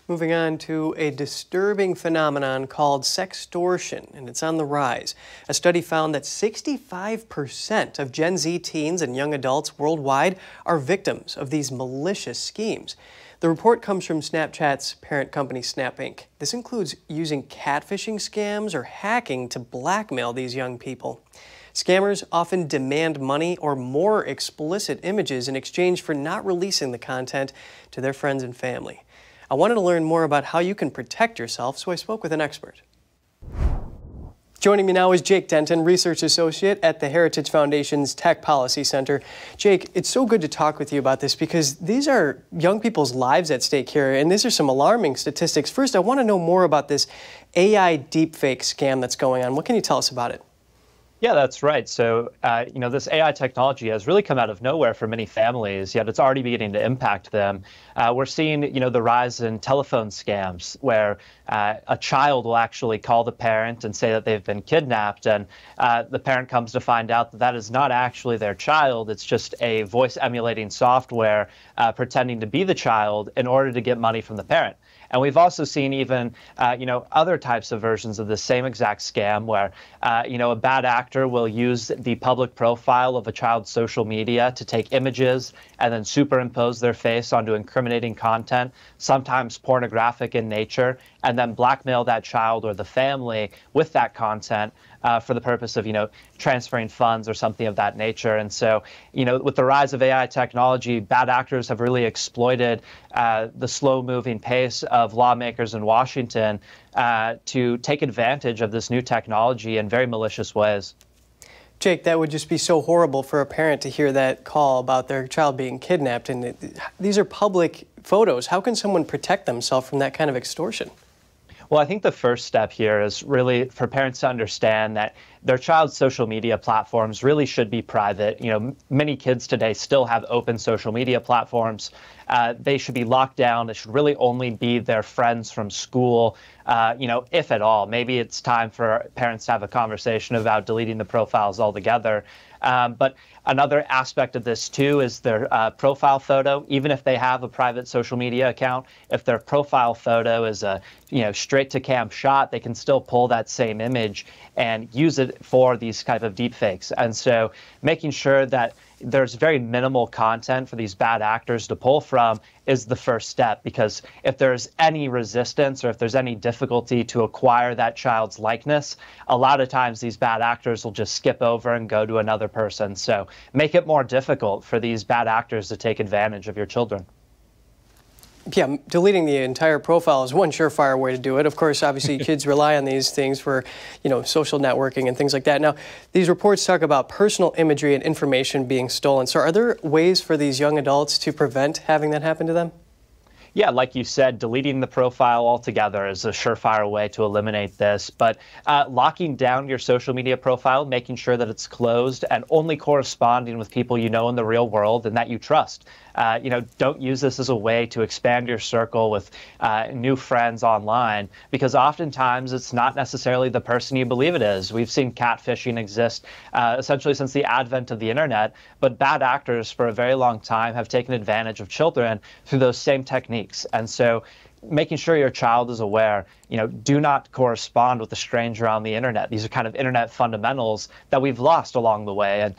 Moving on to a disturbing phenomenon called sextortion, and it's on the rise. A study found that 65% of Gen Z teens and young adults worldwide are victims of these malicious schemes. The report comes from Snapchat's parent company, Snap Inc. This includes using catfishing scams or hacking to blackmail these young people. Scammers often demand money or more explicit images in exchange for not releasing the content to their friends and family. I wanted to learn more about how you can protect yourself, so I spoke with an expert. Joining me now is Jake Denton, Research Associate at the Heritage Foundation's Tech Policy Center. Jake, it's so good to talk with you about this because these are young people's lives at stake here, and these are some alarming statistics. First, I want to know more about this AI deepfake scam that's going on. What can you tell us about it? Yeah, that's right. So, this AI technology has really come out of nowhere for many families, yet it's already beginning to impact them. We're seeing, the rise in telephone scams where a child will actually call the parent and say that they've been kidnapped, and the parent comes to find out that that is not actually their child. It's just a voice emulating software pretending to be the child in order to get money from the parent. And we've also seen even, other types of versions of the same exact scam where, a bad actor will use the public profile of a child's social media to take images and then superimpose their face onto incriminating content, sometimes pornographic in nature, and then blackmail that child or the family with that content for the purpose of, transferring funds or something of that nature. And so, with the rise of AI technology, bad actors have really exploited the slow-moving pace of lawmakers in Washington to take advantage of this new technology in very malicious ways. Jake, that would just be so horrible for a parent to hear that call about their child being kidnapped. And these are public photos. How can someone protect themselves from that kind of extortion? Well, I think the first step here is really for parents to understand that their child's social media platforms really should be private. Many kids today still have open social media platforms. They should be locked down. It should really only be their friends from school, if at all. Maybe it's time for parents to have a conversation about deleting the profiles altogether. But another aspect of this, too, is their profile photo. Even if they have a private social media account, if their profile photo is a straight-to-cam shot, they can still pull that same image and use it for these type of deepfakes. And so making sure that there's very minimal content for these bad actors to pull from is the first step, because if there's any resistance or if there's any difficulty to acquire that child's likeness, a lot of times these bad actors will just skip over and go to another person. So make it more difficult for these bad actors to take advantage of your children. Yeah, deleting the entire profile is one surefire way to do it. Of course, obviously, kids rely on these things for, social networking and things like that. Now, these reports talk about personal imagery and information being stolen. So are there ways for these young adults to prevent having that happen to them? Yeah, like you said, deleting the profile altogether is a surefire way to eliminate this. But locking down your social media profile, making sure that it's closed and only corresponding with people you know in the real world and that you trust. Don't use this as a way to expand your circle with new friends online, because oftentimes it's not necessarily the person you believe it is. We've seen catfishing exist essentially since the advent of the internet, but bad actors for a very long time have taken advantage of children through those same techniques. And so making sure your child is aware, do not correspond with a stranger on the internet. These are kind of internet fundamentals that we've lost along the way. And,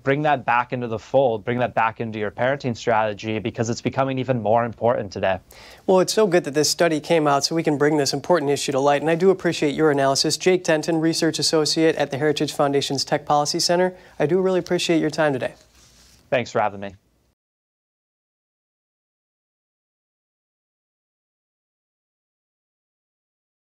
bring that back into the fold, bring that back into your parenting strategy, because it's becoming even more important today. Well, it's so good that this study came out so we can bring this important issue to light. And I do appreciate your analysis. Jake Denton, Research Associate at the Heritage Foundation's Tech Policy Center. I do really appreciate your time today. Thanks for having me.